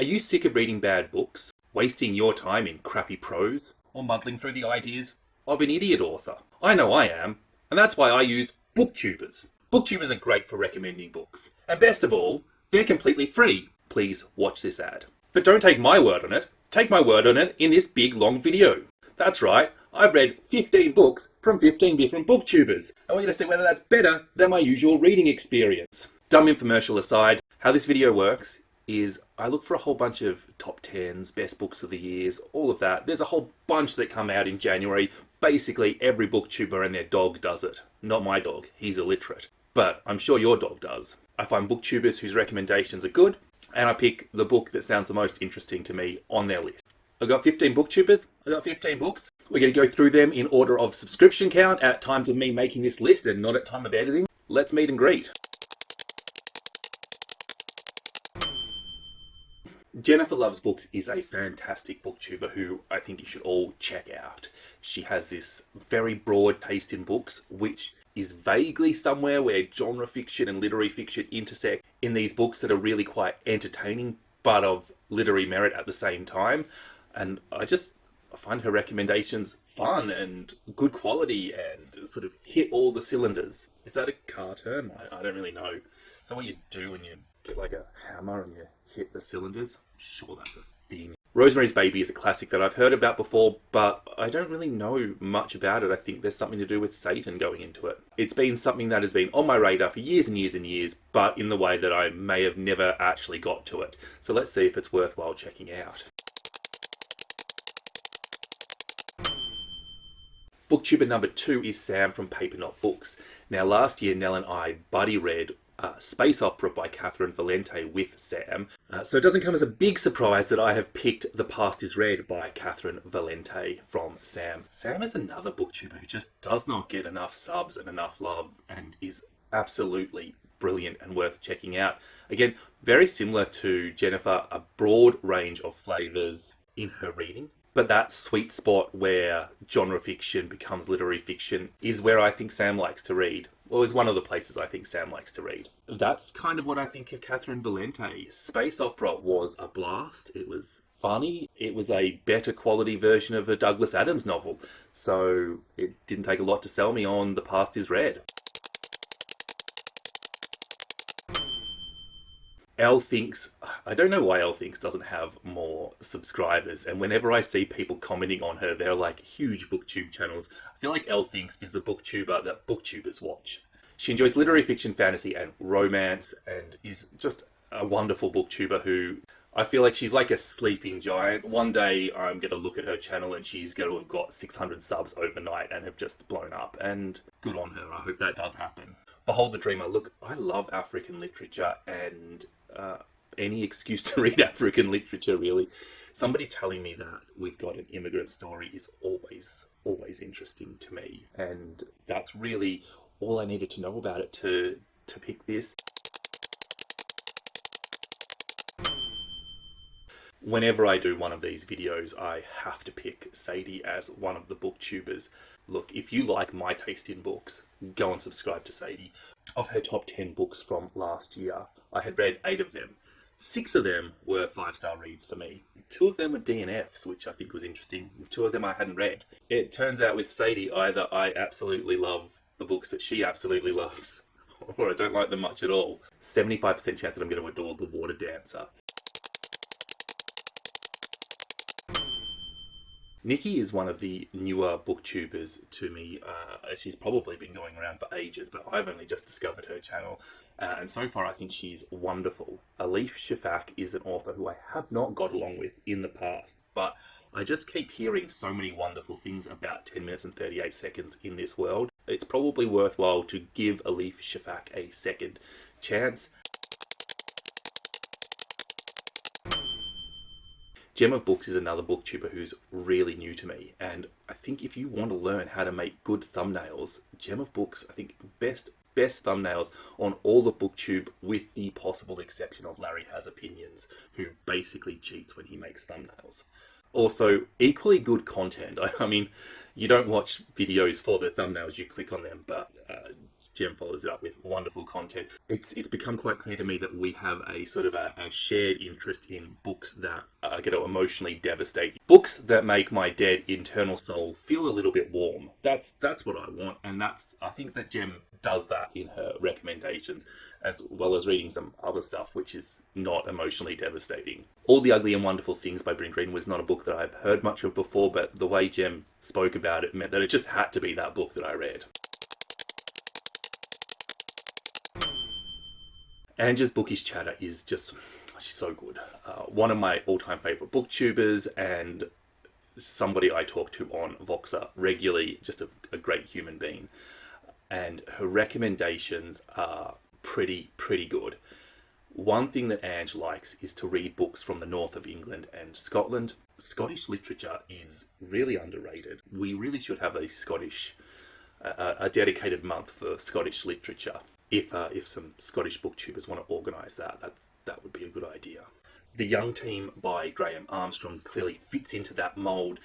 Are you sick of reading bad books, wasting your time in crappy prose, or muddling through the ideas of an idiot author? I know I am, and that's why I use Booktubers. Booktubers are great for recommending books, and best of all, they're completely free. Please watch this ad. But don't take my word on it. Take my word on it in this big long video. That's right, I've read 15 books from 15 different booktubers, and we're going to see whether that's better than my usual reading experience. Dumb infomercial aside, how this video works is I look for a whole bunch of top 10s, best books of the years, all of that. There's a whole bunch that come out in January. Basically, every booktuber and their dog does it. Not my dog, he's illiterate. But I'm sure your dog does. I find booktubers whose recommendations are good, and I pick the book that sounds the most interesting to me on their list. I've got 15 booktubers, I've got 15 books. We're going to go through them in order of subscription count at times of me making this list and not at time of editing. Let's meet and greet. Jennifer Loves Books is a fantastic booktuber who I think you should all check out. She has this very broad taste in books, which is vaguely somewhere where genre fiction and literary fiction intersect in these books that are really quite entertaining, but of literary merit at the same time. And I find her recommendations fun and good quality and sort of hit all the cylinders. Is that a car term? I don't really know. Is that what you do when you get like a hammer and you hit the cylinders? I'm sure that's a thing. Rosemary's Baby is a classic that I've heard about before, but I don't really know much about it. I think there's something to do with Satan going into it. It's been something that has been on my radar for years and years and years, but in the way that I may have never actually got to it. So let's see if it's worthwhile checking out. Booktuber number 2 is Sam from Paper Not Books. Now last year Nelle and I buddy read Space Opera by Catherine Valente with Sam. So it doesn't come as a big surprise that I have picked The Past is Red by Catherine Valente from Sam. Sam is another booktuber who just does not get enough subs and enough love and is absolutely brilliant and worth checking out. Again, very similar to Jennifer, a broad range of flavours in her reading. But that sweet spot where genre fiction becomes literary fiction is where I think Sam likes to read. Well, is one of the places I think Sam likes to read. That's kind of what I think of Catherine Valente. Space Opera was a blast. It was funny. It was a better quality version of a Douglas Adams novel. So it didn't take a lot to sell me on The Past is Red. I don't know why Elle Thinks doesn't have more subscribers, and whenever I see people commenting on her, they're like huge booktube channels. I feel like Elle Thinks is the booktuber that booktubers watch. She enjoys literary fiction, fantasy, and romance, and is just a wonderful booktuber who I feel like she's like a sleeping giant. One day I'm going to look at her channel and she's going to have got 600 subs overnight and have just blown up, and good on her. I hope that does happen. Behold the Dreamer. Look, I love African literature and any excuse to read African literature, really. Somebody telling me that we've got an immigrant story is always interesting to me. And that's really all I needed to know about it to pick this. Whenever I do one of these videos, I have to pick Sadie as one of the booktubers. Look, if you like my taste in books, go and subscribe to Sadie. Of her top 10 books from last year, I had read 8 of them. 6 of them were 5-star reads for me. 2 of them were DNFs, which I think was interesting. 2 of them I hadn't read. It turns out with Sadie, either I absolutely love the books that she absolutely loves, or I don't like them much at all. 75% chance that I'm going to adore The Water Dancer. Nikki is one of the newer booktubers to me. She's probably been going around for ages, but I've only just discovered her channel. And so far I think she's wonderful. Alif Shafak is an author who I have not got along with in the past, but I just keep hearing so many wonderful things about 10 minutes and 38 seconds in this world. It's probably worthwhile to give Alif Shafak a second chance. Gem of Books is another booktuber who's really new to me, and I think if you want to learn how to make good thumbnails, Gem of Books, I think best thumbnails on all the booktube, with the possible exception of Larry Has Opinions, who basically cheats when he makes thumbnails. Also, equally good content. I mean, you don't watch videos for the thumbnails, you click on them, but Jem follows it up with wonderful content. It's become quite clear to me that we have a sort of a shared interest in books that are going to emotionally devastate. Books that make my dead internal soul feel a little bit warm. That's what I want, and I think that Jem does that in her recommendations, as well as reading some other stuff which is not emotionally devastating. All the Ugly and Wonderful Things by BRYN was not a book that I've heard much of before, but the way Jem spoke about it meant that it just had to be that book that I read. Angie's Bookish Chatter is just, she's so good. One of my all-time favourite booktubers, and somebody I talk to on Voxer regularly, just a great human being. And her recommendations are pretty good. One thing that Ange likes is to read books from the north of England and Scotland. Scottish literature is really underrated. We really should have a dedicated month for Scottish literature. If some Scottish booktubers want to organise that would be a good idea. The Young Team by Graham Armstrong clearly fits into that mould.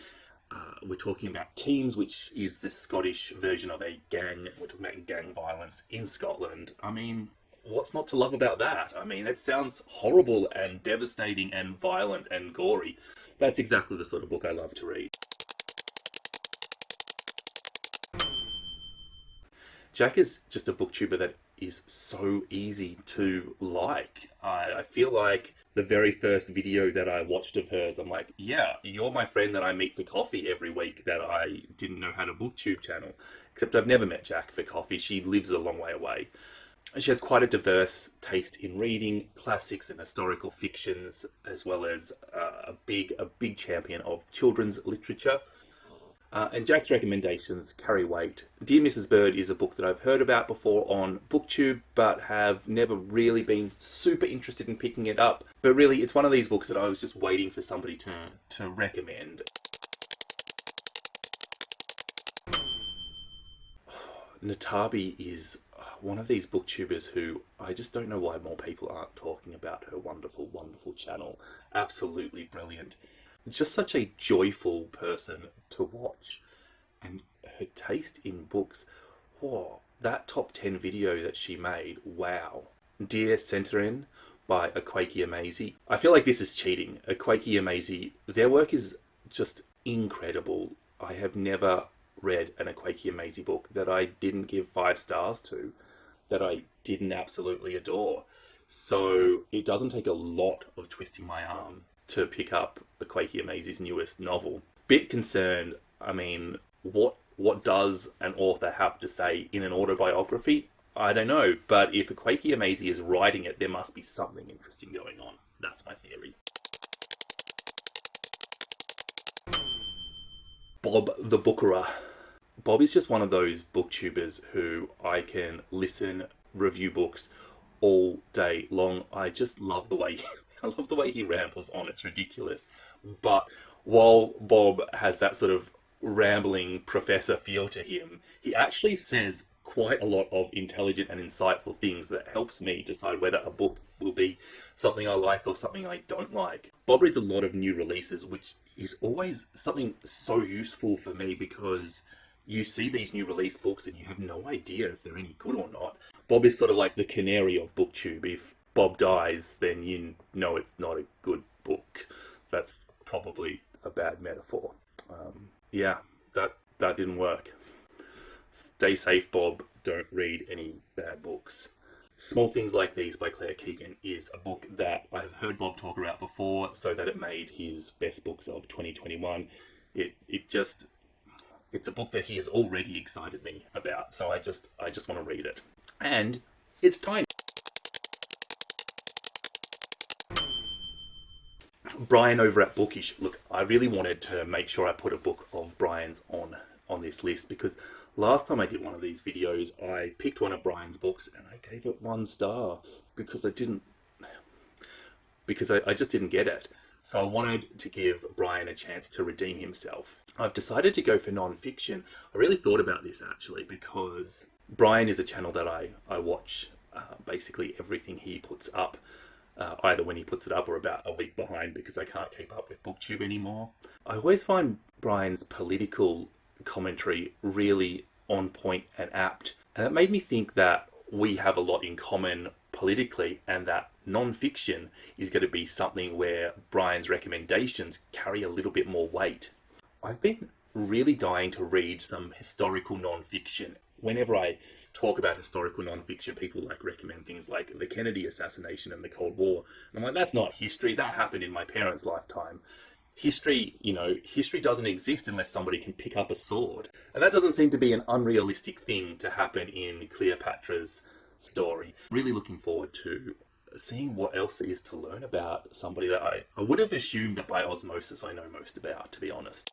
We're talking about Teams, which is the Scottish version of a gang. We're talking about gang violence in Scotland. I mean, what's not to love about that? I mean, it sounds horrible and devastating and violent and gory. That's exactly the sort of book I love to read. Jack is just a booktuber that is so easy to like. I feel like the very first video that I watched of hers, I'm like, yeah, you're my friend that I meet for coffee every week that I didn't know had a booktube channel. Except I've never met Jack for coffee. She lives a long way away. She has quite a diverse taste in reading, classics and historical fictions, as well as a big champion of children's literature. And Jack's recommendations carry weight. Dear Mrs. Bird is a book that I've heard about before on BookTube, but have never really been super interested in picking it up. But really, it's one of these books that I was just waiting for somebody to recommend. Natabi is one of these booktubers who I just don't know why more people aren't talking about her wonderful channel. Absolutely brilliant. Just such a joyful person to watch, and her taste in books. Oh, that top 10 video that she made, wow. Dear Centerin by Akwaeke Amazing. I feel like this is cheating. Akwaeke Amazing, their work is just incredible. I have never read an Akwaeke Amazing book that I didn't give 5 stars to, that I didn't absolutely adore. So it doesn't take a lot of twisting my arm to pick up Akwaeke Amazing's newest novel. Bit concerned, I mean, what does an author have to say in an autobiography? I don't know, but if Akwaeke Amazing is writing it, there must be something interesting going on. That's my theory. Bob the Bookerer. Bob is just one of those booktubers who I can listen, review books all day long. I just love the way I love the way he rambles on. It's ridiculous. But while Bob has that sort of rambling professor feel to him, he actually says quite a lot of intelligent and insightful things that helps me decide whether a book will be something I like or something I don't like. Bob reads a lot of new releases, which is always something so useful for me because you see these new release books and you have no idea if they're any good or not. Bob is sort of like the canary of BookTube. If Bob dies, then you know it's not a good book. That's probably a bad metaphor. Yeah, that didn't work. Stay safe, Bob. Don't read any bad books. Small Things Like These by Claire Keegan is a book that I've heard Bob talk about before, so that it made his best books of 2021. It's a book that he has already excited me about, so I just want to read it. And it's tiny. BRYN over at Bookish. Look, I really wanted to make sure I put a book of BRYN's on this list, because last time I did one of these videos, I picked one of BRYN's books and I gave it 1 star because I just didn't get it. So I wanted to give BRYN a chance to redeem himself. I've decided to go for non-fiction. I really thought about this actually, because BRYN is a channel that I watch basically everything he puts up. Either when he puts it up or about a week behind, because I can't keep up with BookTube anymore. I always find BRYN's political commentary really on point and apt. And it made me think that we have a lot in common politically, and that non-fiction is going to be something where Brian's recommendations carry a little bit more weight. I've been really dying to read some historical non-fiction. Whenever I talk about historical non-fiction, people recommend things like the Kennedy assassination and the Cold War. And I'm like, that's not history. That happened in my parents' lifetime. History doesn't exist unless somebody can pick up a sword. And that doesn't seem to be an unrealistic thing to happen in Cleopatra's story. Really looking forward to seeing what else there is to learn about somebody that I would have assumed that by osmosis I know most about, to be honest.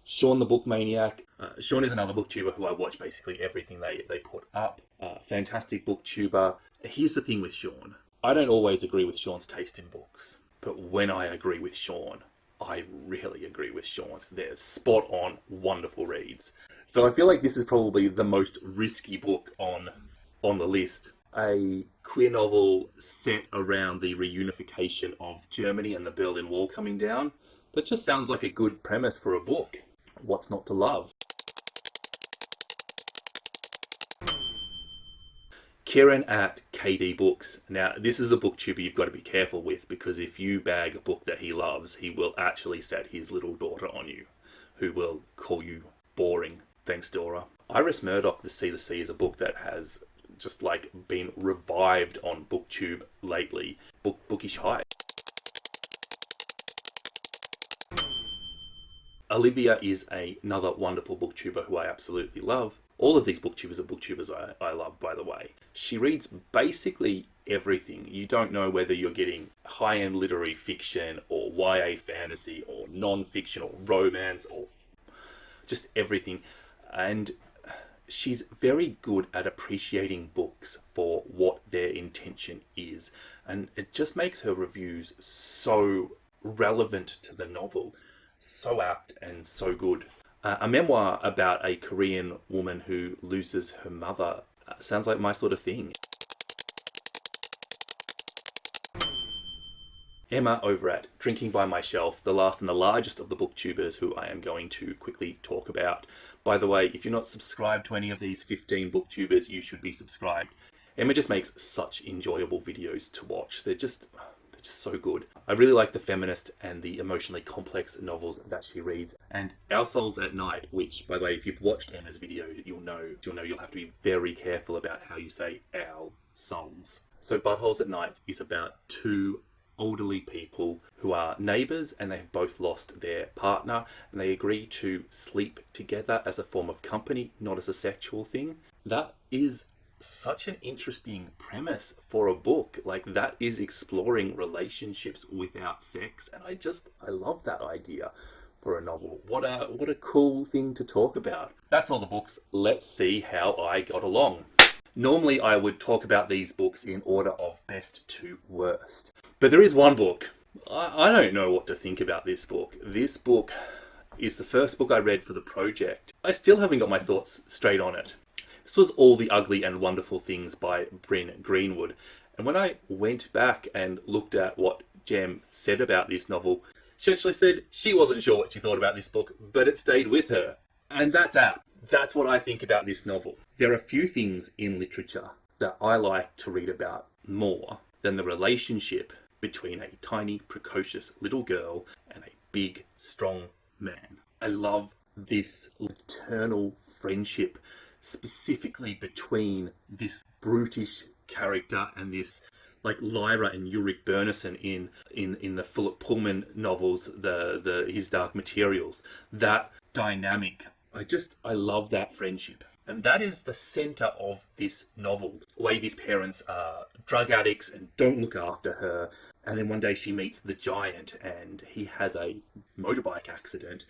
Sean the Book Maniac. Sean is another booktuber who I watch basically everything they put up. Fantastic booktuber. Here's the thing with Sean. I don't always agree with Sean's taste in books, but when I agree with Sean, I really agree with Sean. They're spot on, wonderful reads. So I feel like this is probably the most risky book on the list. A queer novel set around the reunification of Germany and the Berlin Wall coming down. That just sounds like a good premise for a book. What's not to love? Kieran at KD Books. Now, this is a booktuber you've got to be careful with, because if you bag a book that he loves, he will actually set his little daughter on you, who will call you boring. Thanks, Dora. Iris Murdoch, The Sea is a book that has just been revived on BookTube lately. Bookish Hype. Olivia is another wonderful booktuber who I absolutely love. All of these booktubers are booktubers I love, by the way. She reads basically everything. You don't know whether you're getting high-end literary fiction or YA fantasy or non-fiction or romance or just everything. And she's very good at appreciating books for what their intention is. And it just makes her reviews so relevant to the novel. So apt and so good. A memoir about a Korean woman who loses her mother sounds like my sort of thing. Emma over at Drinking by My Shelf, the last and the largest of the booktubers who I am going to quickly talk about. By the way, if you're not subscribed to any of these 15 booktubers, you should be subscribed. Emma just makes such enjoyable videos to watch. They're just so good. I really like the feminist and the emotionally complex novels that she reads. And Our Souls at Night, which, by the way, if you've watched Emma's video, you'll have to be very careful about how you say our souls. So Buttholes at Night is about two elderly people who are neighbours, and they've both lost their partner, and they agree to sleep together as a form of company, not as a sexual thing. That is such an interesting premise for a book. That is exploring relationships without sex, and I love that idea for a novel. What a cool thing to talk about. That's all the books. Let's see how I got along. Normally I would talk about these books in order of best to worst, but there is one book. I don't know what to think about this book. This book is the first book I read for the project. I still haven't got my thoughts straight on it. This was All the Ugly and Wonderful Things by BRYN Greenwood. And when I went back and looked at what Jem said about this novel, she actually said she wasn't sure what she thought about this book, but it stayed with her. And that's apt. That's what I think about this novel. There are few things in literature that I like to read about more than the relationship between a tiny, precocious little girl and a big, strong man. I love this eternal friendship, specifically between this brutish character and this Lyra and Ulrich Bernison in the Philip Pullman novels, his Dark Materials. That dynamic, I love that friendship. And that is the centre of this novel. Wavy's parents are drug addicts and don't look after her. And then one day she meets the giant and he has a motorbike accident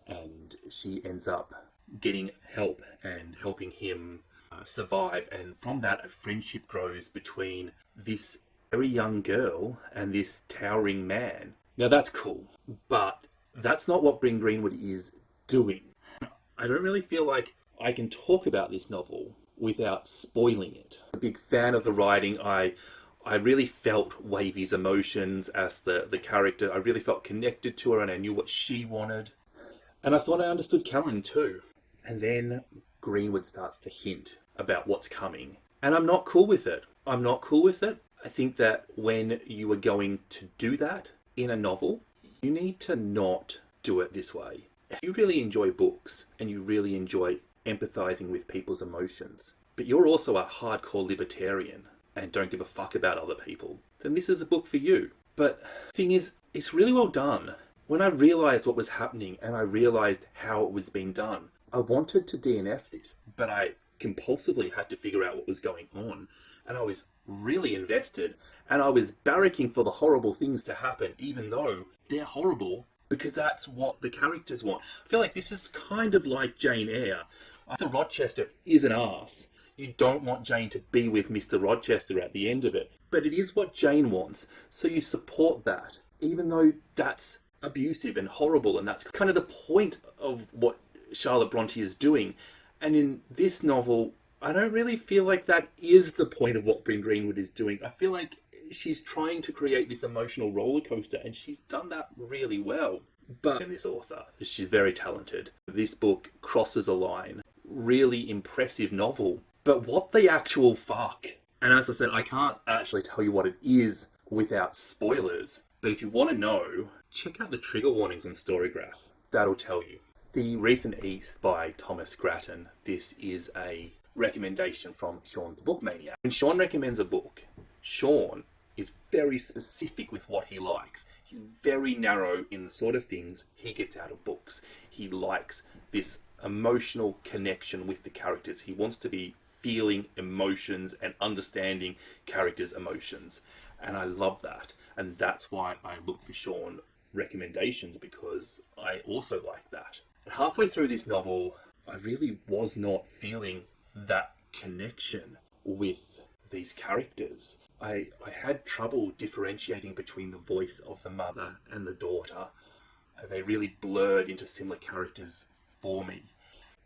and she ends up getting help and helping him survive. And from that, a friendship grows between this very young girl and this towering man. Now that's cool, but that's not what BRYN Greenwood is doing. I don't really feel like I can talk about this novel without spoiling it. I'm a big fan of the writing. I really felt Wavy's emotions as the character. I really felt connected to her and I knew what she wanted. And I thought I understood Callan too. And then Greenwood starts to hint about what's coming. And I'm not cool with it. I'm not cool with it. I think that when you are going to do that in a novel, you need to not do it this way. If you really enjoy books and you really enjoy empathizing with people's emotions, but you're also a hardcore libertarian and don't give a fuck about other people, then this is a book for you. But the thing is, it's really well done. When I realized what was happening and I realized how it was being done, I wanted to DNF this, but I compulsively had to figure out what was going on. And I was really invested, and I was barracking for the horrible things to happen, even though they're horrible, because that's what the characters want. I feel like this is kind of like Jane Eyre. Mr. Rochester is an arse. You don't want Jane to be with Mr. Rochester at the end of it, but it is what Jane wants, so you support that, even though that's abusive and horrible, and that's kind of the point of what Charlotte Bronte is doing. And in this novel, I don't really feel like that is the point of what Bryn Greenwood is doing. I feel like she's trying to create this emotional roller coaster, and she's done that really well. But in this author, she's very talented. This book crosses a line. Really impressive novel. But what the actual fuck? And as I said, I can't actually tell you what it is without spoilers. But if you want to know, check out the trigger warnings on Storygraph. That'll tell you. The Recent East by Thomas Grattan. This is a recommendation from Sean the Bookmaniac. When Sean recommends a book, Sean is very specific with what he likes. He's very narrow in the sort of things he gets out of books. He likes this emotional connection with the characters. He wants to be feeling emotions and understanding characters' emotions. And I love that. And that's why I look for Sean recommendations, because I also like that. Halfway through this novel, I really was not feeling that connection with these characters. I had trouble differentiating between the voice of the mother and the daughter. They really blurred into similar characters for me.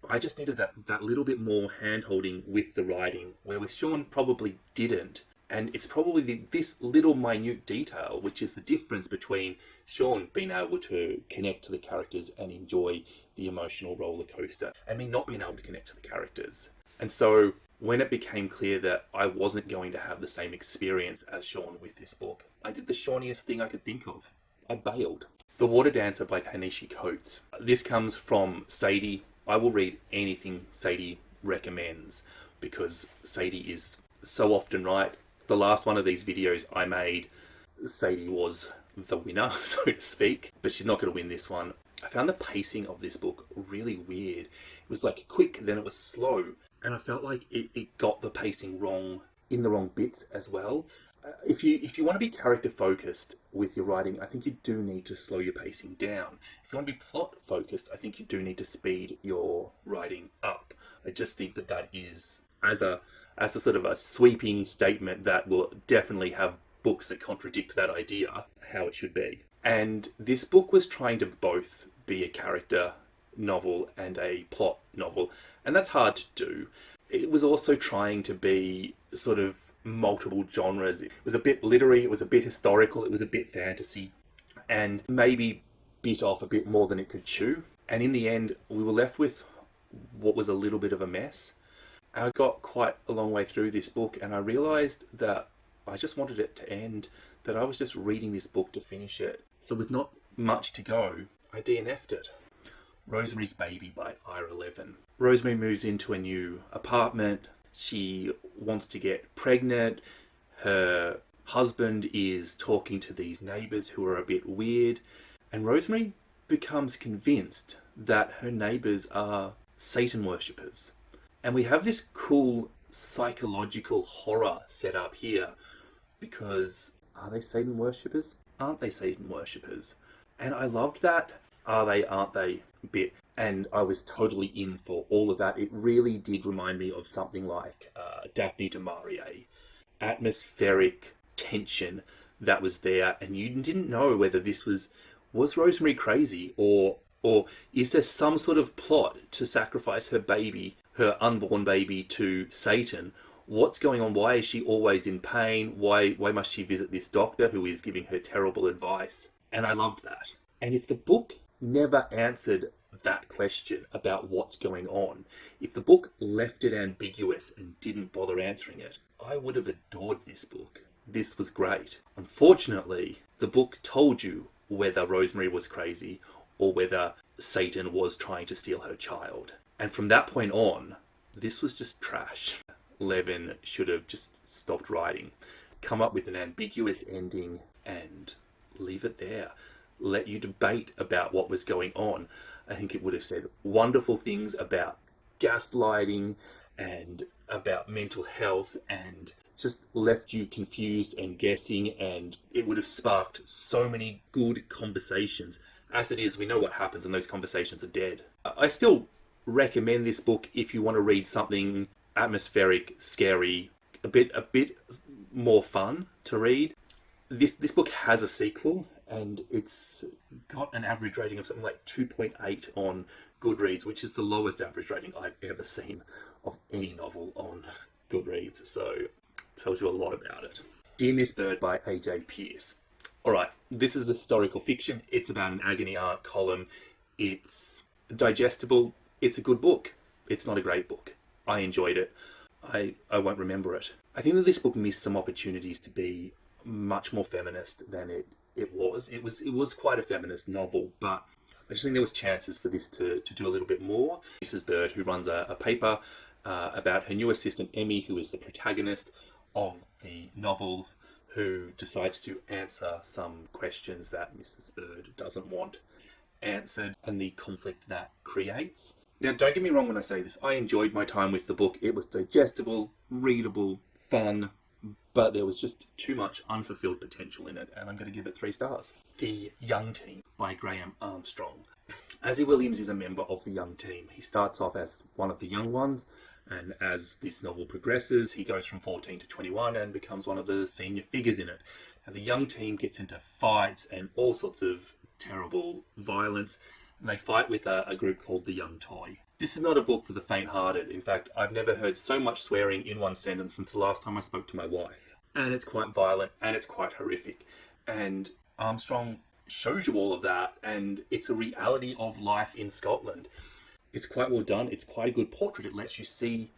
I just needed that little bit more hand-holding with the writing, where with Sean probably didn't. And it's probably this little minute detail, which is the difference between Sean being able to connect to the characters and enjoy the emotional roller coaster, and me not being able to connect to the characters. And so when it became clear that I wasn't going to have the same experience as Sean with this book, I did the Seaniest thing I could think of. I bailed. The Water Dancer by Tanishi Coates. This comes from Sadie. I will read anything Sadie recommends, because Sadie is so often right. The last one of these videos I made, Sadie was the winner, so to speak, but she's not going to win this one. I found the pacing of this book really weird. It was like quick, then it was slow, and I felt like it got the pacing wrong in the wrong bits as well. If you want to be character focused with your writing, I think you do need to slow your pacing down. If you want to be plot focused, I think you do need to speed your writing up. I just think that is, as a sort of a sweeping statement, that will definitely have books that contradict that idea, how it should be. And this book was trying to both be a character novel and a plot novel, and that's hard to do. It was also trying to be sort of multiple genres. It was a bit literary, it was a bit historical, it was a bit fantasy, and maybe bit off a bit more than it could chew. And in the end, we were left with what was a little bit of a mess. I got quite a long way through this book, and I realised that I just wanted it to end, that I was just reading this book to finish it. So with not much to go, I DNF'd it. Rosemary's Baby by Ira Levin. Rosemary moves into a new apartment. She wants to get pregnant. Her husband is talking to these neighbours who are a bit weird. And Rosemary becomes convinced that her neighbours are Satan worshippers. And we have this cool psychological horror set up here, because are they Satan worshippers? Aren't they Satan worshippers? And I loved that are they, aren't they bit. And I was totally in for all of that. It really did remind me of something like Daphne du Maurier. Atmospheric tension that was there, and you didn't know whether this was Rosemary crazy, or is there some sort of plot to sacrifice her baby, her unborn baby, to Satan? What's going on? Why is she always in pain? Why must she visit this doctor who is giving her terrible advice? And I loved that. And if the book never answered that question about what's going on. If the book left it ambiguous and didn't bother answering it, I would have adored this book. This was great. Unfortunately, the book told you whether Rosemary was crazy or whether Satan was trying to steal her child. And from that point on, this was just trash. Levin should have just stopped writing, come up with an ambiguous ending, and leave it there. Let you debate about what was going on. I think it would have said wonderful things about gaslighting and about mental health, and just left you confused and guessing, and it would have sparked so many good conversations. As it is, we know what happens and those conversations are dead. I still recommend this book if you want to read something atmospheric, scary, a bit more fun to read. This book has a sequel, and it's got an average rating of something like 2.8 on Goodreads, which is the lowest average rating I've ever seen of any novel on Goodreads, so it tells you a lot about it. Dear Miss Bird by A.J. Pierce. Alright, this is historical fiction. It's about an agony aunt column. It's digestible. It's a good book. It's not a great book. I enjoyed it. I won't remember it. I think that this book missed some opportunities to be much more feminist than it was. It was quite a feminist novel, but I just think there was chances for this to do a little bit more. Mrs. Bird, who runs a paper about her new assistant Emmy, who is the protagonist of the novel, who decides to answer some questions that Mrs. Bird doesn't want answered, and the conflict that creates. Now, don't get me wrong when I say this. I enjoyed my time with the book. It was digestible, readable, fun, but there was just too much unfulfilled potential in it, and I'm going to give it 3 stars. The Young Team by Graham Armstrong. Azzy Williams is a member of the Young Team. He starts off as one of the young ones, and as this novel progresses, he goes from 14 to 21 and becomes one of the senior figures in it. And the Young Team gets into fights and all sorts of terrible violence, and they fight with a group called the Young Toy. This is not a book for the faint-hearted. In fact, I've never heard so much swearing in one sentence since the last time I spoke to my wife. And it's quite violent, and it's quite horrific. And Armstrong shows you all of that, and it's a reality of life in Scotland. It's quite well done. It's quite a good portrait. It lets you see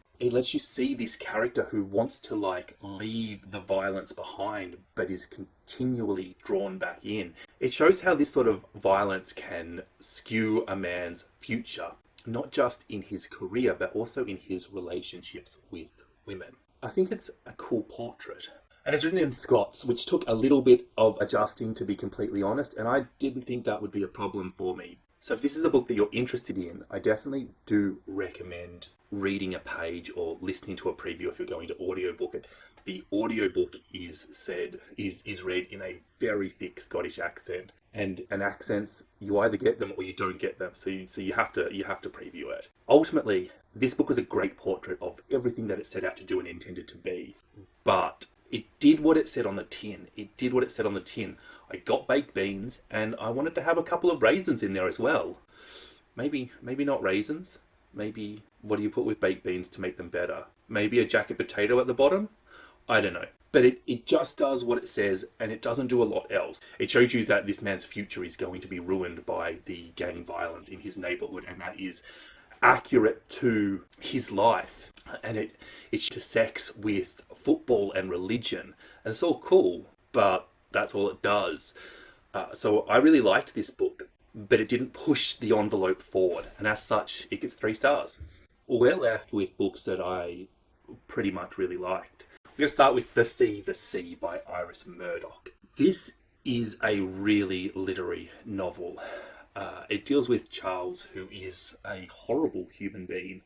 this character who wants to leave the violence behind, but is continually drawn back in. It shows how this sort of violence can skew a man's future, not just in his career, but also in his relationships with women. I think it's a cool portrait. And it's written in Scots, which took a little bit of adjusting, to be completely honest, and I didn't think that would be a problem for me. So if this is a book that you're interested in, I definitely do recommend reading a page or listening to a preview if you're going to audiobook it. The audiobook is read in a very thick Scottish accent, and accents, you either get them or you don't get them, so you have to preview it. Ultimately, this book was a great portrait of everything that it set out to do and intended to be, but it did what it said on the tin. I got baked beans, and I wanted to have a couple of raisins in there as well. Maybe not raisins. Maybe, what do you put with baked beans to make them better? Maybe a jacket potato at the bottom? I don't know. But it just does what it says, and it doesn't do a lot else. It shows you that this man's future is going to be ruined by the gang violence in his neighbourhood, and that is accurate to his life. And it intersects with football and religion. And it's all cool, but that's all it does. So I really liked this book, but it didn't push the envelope forward. And as such, it gets 3 stars. We're left with books that I pretty much really liked. We're going to start with The Sea by Iris Murdoch. This is a really literary novel. It deals with Charles, who is a horrible human being.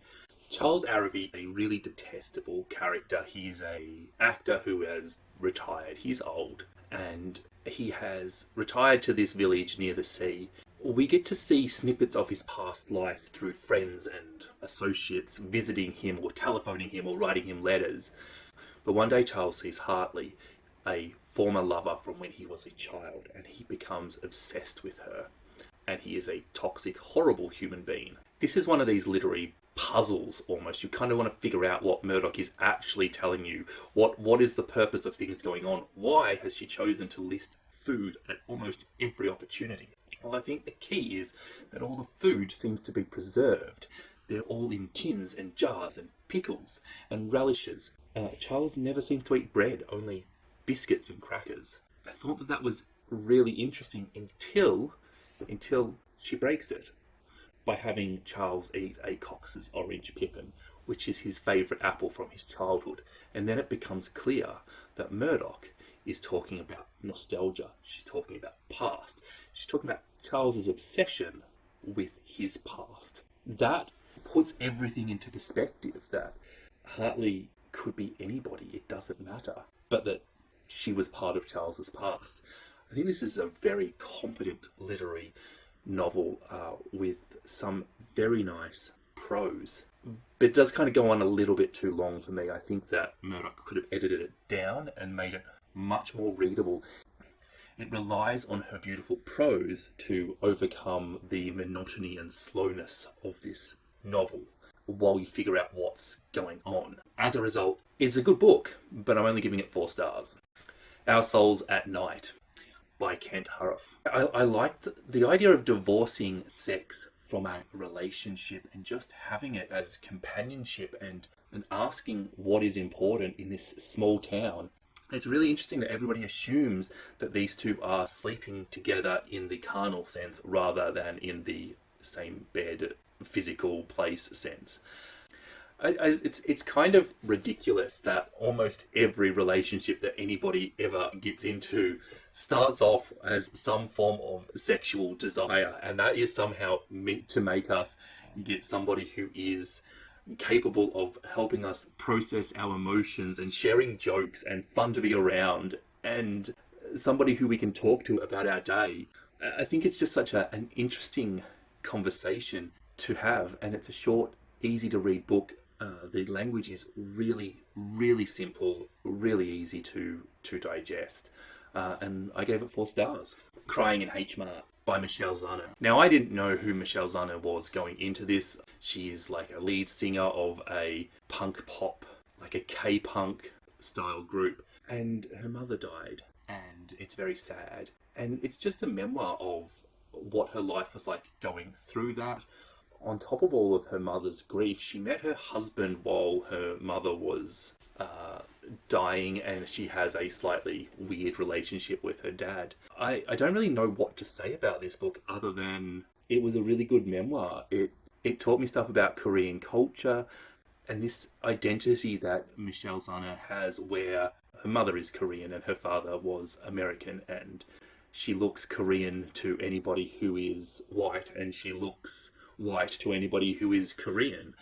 Charles Araby, a really detestable character. He is an actor who has retired. He's old, and he has retired to this village near the sea. We get to see snippets of his past life through friends and associates visiting him or telephoning him or writing him letters. But one day Charles sees Hartley, a former lover from when he was a child, and he becomes obsessed with her. And he is a toxic, horrible human being. This is one of these literary puzzles, almost. You kind of want to figure out what Murdoch is actually telling you. What is the purpose of things going on? Why has she chosen to list food at almost every opportunity? Well, I think the key is that all the food seems to be preserved. They're all in tins and jars and pickles and relishes. Charles never seems to eat bread, only biscuits and crackers. I thought that was really interesting until she breaks it by having Charles eat a Cox's orange pippin, which is his favourite apple from his childhood. And then it becomes clear that Murdoch is talking about nostalgia. She's talking about past. She's talking about Charles's obsession with his past. That puts everything into perspective, that Hartley could be anybody, it doesn't matter, but that she was part of Charles's past. I think this is a very competent literary novel with some very nice prose. But it does kind of go on a little bit too long for me. I think that Murdoch could have edited it down and made it much more readable. It relies on her beautiful prose to overcome the monotony and slowness of this novel while you figure out what's going on. As a result, it's a good book, but I'm only giving it 4 stars. Our Souls at Night by Kent Harroff. I liked the idea of divorcing sex from a relationship and just having it as companionship and asking what is important in this small town. It's really interesting that everybody assumes that these two are sleeping together in the carnal sense rather than in the same bed, physical place sense. It's kind of ridiculous that almost every relationship that anybody ever gets into starts off as some form of sexual desire, and that is somehow meant to make us get somebody who is capable of helping us process our emotions and sharing jokes and fun to be around, and somebody who we can talk to about our day. I think it's just such an interesting conversation to have, and it's a short, easy to read book. The language is really, really simple, really easy to digest, and I gave it 4 stars. Crying in H Mart by Michelle Zauner. Now, I didn't know who Michelle Zauner was going into this. She is like a lead singer of a punk pop, like a K-punk style group, and her mother died, and it's very sad. And it's just a memoir of what her life was like going through that. On top of all of her mother's grief, she met her husband while her mother was dying, and she has a slightly weird relationship with her dad. I don't really know what to say about this book other than it was a really good memoir. It taught me stuff about Korean culture and this identity that Michelle Zauner has, where her mother is Korean and her father was American, and she looks Korean to anybody who is white, and she looks white to anybody who is Korean.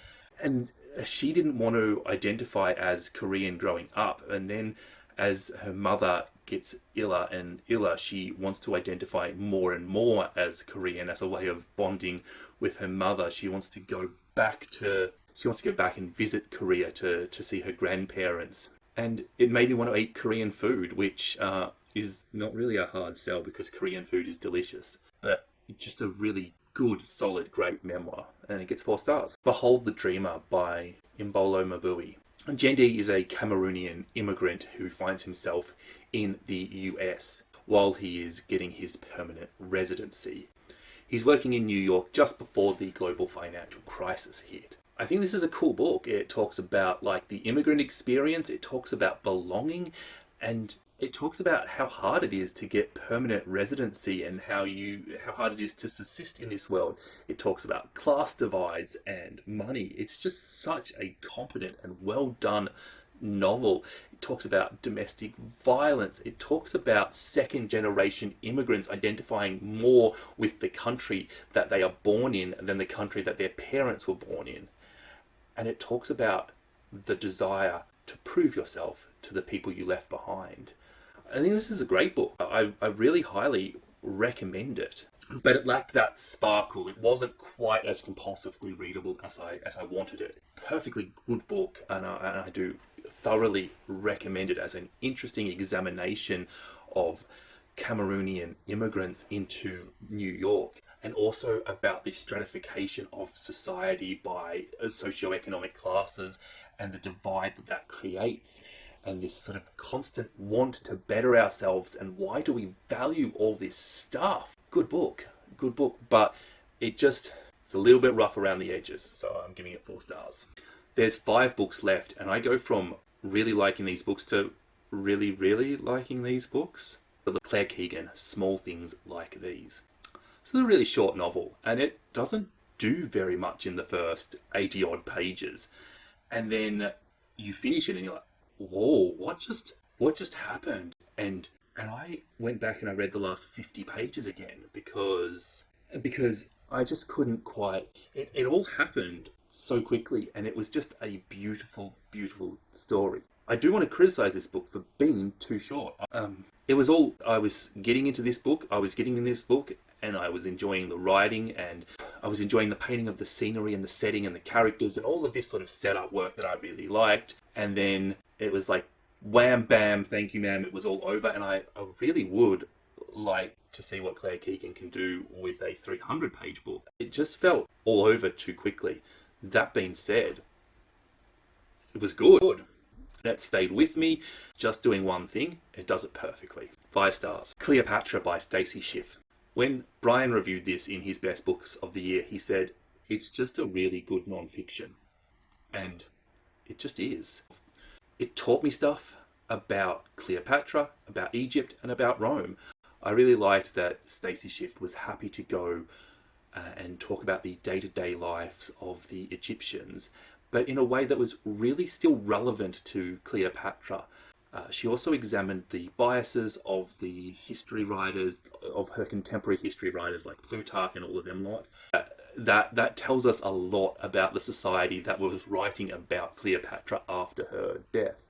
And she didn't want to identify as Korean growing up, and then as her mother gets iller and iller, she wants to identify more and more as Korean as a way of bonding with her mother. She wants to go back and visit Korea to see her grandparents. And it made me want to eat Korean food, which is not really a hard sell because Korean food is delicious. But just a really good, solid, great memoir, and it gets 4 stars. Behold the Dreamer by Imbolo Mabui. Jendi is a Cameroonian immigrant who finds himself in the US while he is getting his permanent residency. He's working in New York just before the global financial crisis hit. I think this is a cool book. It talks about like the immigrant experience, it talks about belonging, and it talks about how hard it is to get permanent residency and how hard it is to subsist in this world. It talks about class divides and money. It's just such a competent and well done novel. It talks about domestic violence. It talks about second generation immigrants identifying more with the country that they are born in than the country that their parents were born in. And it talks about the desire to prove yourself to the people you left behind. I think this is a great book. I really highly recommend it. But it lacked that sparkle. It wasn't quite as compulsively readable as I wanted it. Perfectly good book, and I do thoroughly recommend it as an interesting examination of Cameroonian immigrants into New York, and also about the stratification of society by socioeconomic classes and the divide that creates, and this sort of constant want to better ourselves, and why do we value all this stuff? Good book. good book, but it's a little bit rough around the edges, so I'm giving it 4 stars. There's 5 books left, and I go from really liking these books to really, really liking these books. Claire Keegan, Small Things Like These. This is a really short novel, and it doesn't do very much in the first 80 odd pages. And then you finish it and you're like, whoa, what just happened? And I went back and I read the last 50 pages again because I just couldn't quite, it all happened so quickly, and it was just a beautiful, beautiful story. I do want to criticize this book for being too short. I was getting into this book, and I was enjoying the writing, and I was enjoying the painting of the scenery and the setting and the characters and all of this sort of setup work that I really liked. And then it was like, wham, bam, thank you, ma'am, it was all over. And I really would like to see what Claire Keegan can do with a 300-page book. It just felt all over too quickly. That being said, it was good. That stayed with me, just doing one thing. It does it perfectly. 5 stars. Cleopatra by Stacey Schiff. When BRYN reviewed this in his best books of the year, he said, it's just a really good non-fiction. And it just is. It taught me stuff about Cleopatra, about Egypt, and about Rome. I really liked that Stacey Schiff was happy to go and talk about the day-to-day lives of the Egyptians, but in a way that was really still relevant to Cleopatra. She also examined the biases of the history writers, of her contemporary history writers like Plutarch and all of them lot. That tells us a lot about the society that was writing about Cleopatra after her death.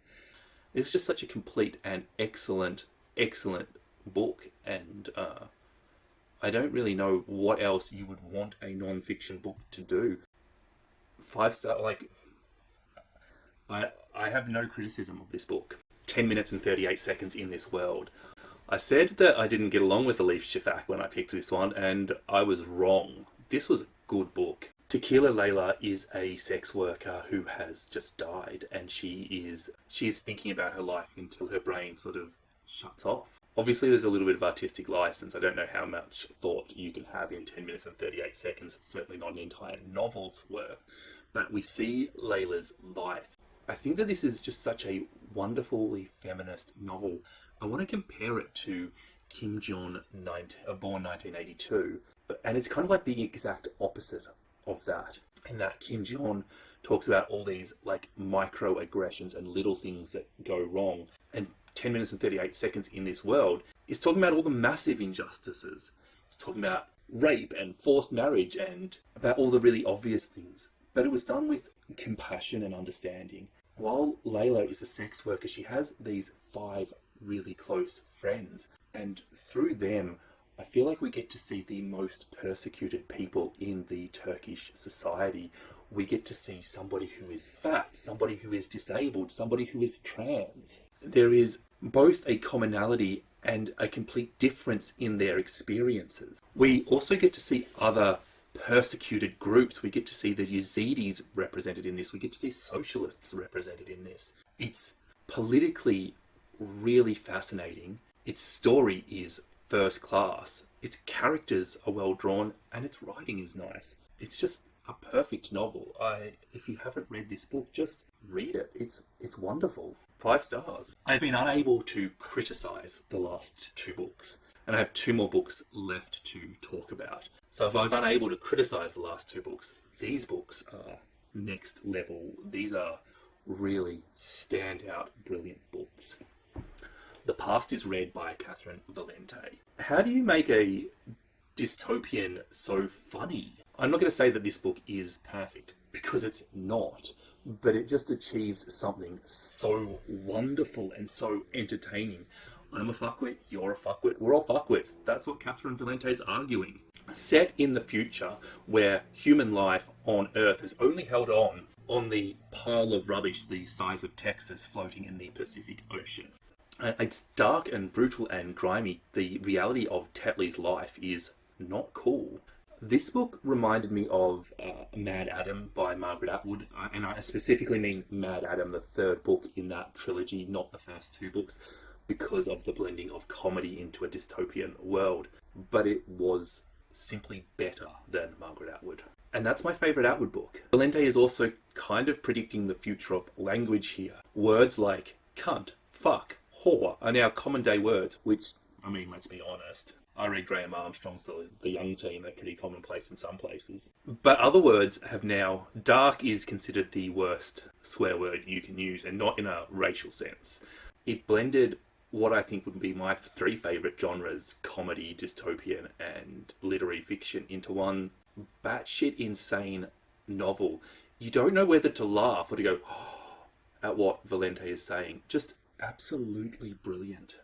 It was just such a complete and excellent, excellent book, and I don't really know what else you would want a non-fiction book to do. 5 star, like, I have no criticism of this book. 10 minutes and 38 seconds in this world. I said that I didn't get along with Elif Shafak when I picked this one, and I was wrong. This was a good book. Tequila Layla is a sex worker who has just died, and she's thinking about her life until her brain sort of shuts off. Obviously, there's a little bit of artistic license. I don't know how much thought you can have in 10 minutes and 38 seconds, certainly not an entire novel's worth. But we see Layla's life. I think that this is just such a wonderfully feminist novel. I want to compare it to Kim Jong, born 1982. And it's kind of like the exact opposite of that. In that Kim Jong talks about all these like microaggressions and little things that go wrong. And 10 minutes and 38 seconds in this world is talking about all the massive injustices. It's talking about rape and forced marriage and about all the really obvious things. But it was done with compassion and understanding. While Layla is a sex worker, she has these 5 really close friends. And through them, I feel like we get to see the most persecuted people in the Turkish society. We get to see somebody who is fat, somebody who is disabled, somebody who is trans. There is both a commonality and a complete difference in their experiences. We also get to see other persecuted groups. We get to see the Yazidis represented in this. We get to see socialists represented in this. It's politically really fascinating. Its story is first class. Its characters are well drawn, and its writing is nice. It's just a perfect novel. If you haven't read this book, just read it. It's wonderful. 5 stars. I've been unable to criticize the last 2 books, and I have 2 more books left to talk about. So if I was unable to criticize the last 2 books, these books are next level. These are really standout, brilliant books. The Past is read by Catherine Valente. How do you make a dystopian so funny? I'm not going to say that this book is perfect, because it's not, but it just achieves something so wonderful and so entertaining. I'm a fuckwit, you're a fuckwit, we're all fuckwits. That's what Catherine Valente is arguing. Set in the future where human life on Earth is only held on the pile of rubbish the size of Texas floating in the Pacific Ocean. It's dark and brutal and grimy. The reality of Tetley's life is not cool. This book reminded me of Mad Adam by Margaret Atwood, and I specifically mean Mad Adam, the 3rd book in that trilogy, not the first 2 books, because of the blending of comedy into a dystopian world. But it was simply better than Margaret Atwood. And that's my favourite Atwood book. Valente is also kind of predicting the future of language here. Words like cunt, fuck, whore are now common day words, which, I mean, let's be honest, I read Graham Armstrong's The Young Team, they're pretty commonplace in some places. But other words have now, dark is considered the worst swear word you can use, and not in a racial sense. It blended what I think would be my three favourite genres, comedy, dystopian, and literary fiction, into one batshit insane novel. You don't know whether to laugh or to go at what Valente is saying. Just absolutely brilliant.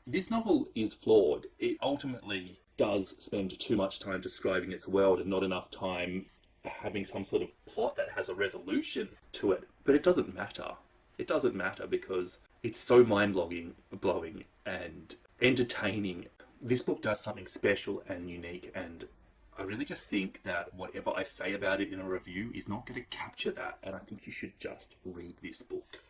This novel is flawed. It ultimately does spend too much time describing its world and not enough time having some sort of plot that has a resolution to it. But it doesn't matter. It doesn't matter because it's so mind-blowing and entertaining. This book does something special and unique, and I really just think that whatever I say about it in a review is not going to capture that, and I think you should just read this book.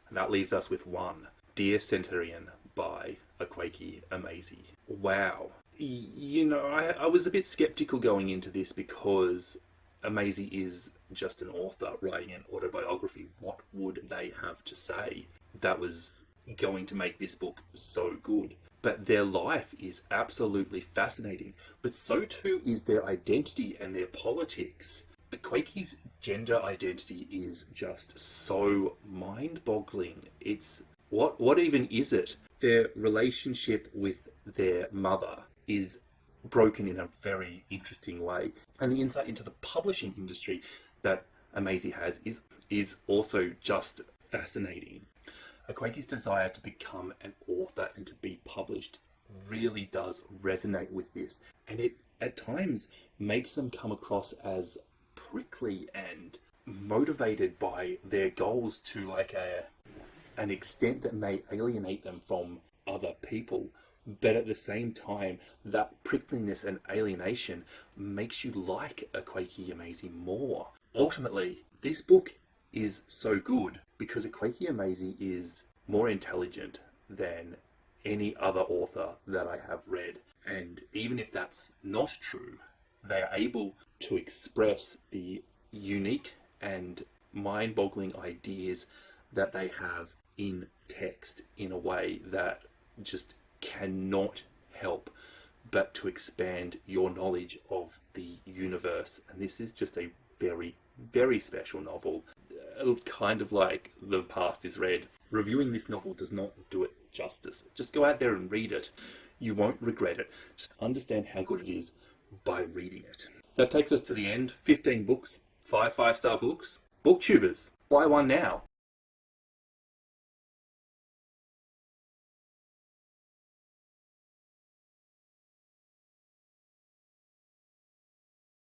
And that leaves us with one, Dear Centurion by Akwaeke Emezi. Wow. You know, I was a bit skeptical going into this because Emezi is just an author writing an autobiography. What would they have to say that was going to make this book so good? But their life is absolutely fascinating, but so too is their identity and their politics. Akwaeke's gender identity is just so mind-boggling. It's what even is it? Their relationship with their mother is broken in a very interesting way, and the insight into the publishing industry that Emezi has is also just fascinating. Akwaeke's desire to become an author and to be published really does resonate with this, and it at times makes them come across as prickly and motivated by their goals to an extent that may alienate them from other people. But at the same time, that prickliness and alienation makes you like Akwaeke Emezi more. Ultimately, this book is so good because Akwaeke Emezi is more intelligent than any other author that I have read. And even if that's not true, they are able to express the unique and mind-boggling ideas that they have in text in a way that just cannot help but to expand your knowledge of the universe. And this is just a very, very special novel. Kind of like The Past is Red. Reviewing this novel does not do it justice. Just go out there and read it. You won't regret it. Just understand how good it is by reading it. That takes us to the end. 15 books, 5 5-star books. Booktubers, buy one now.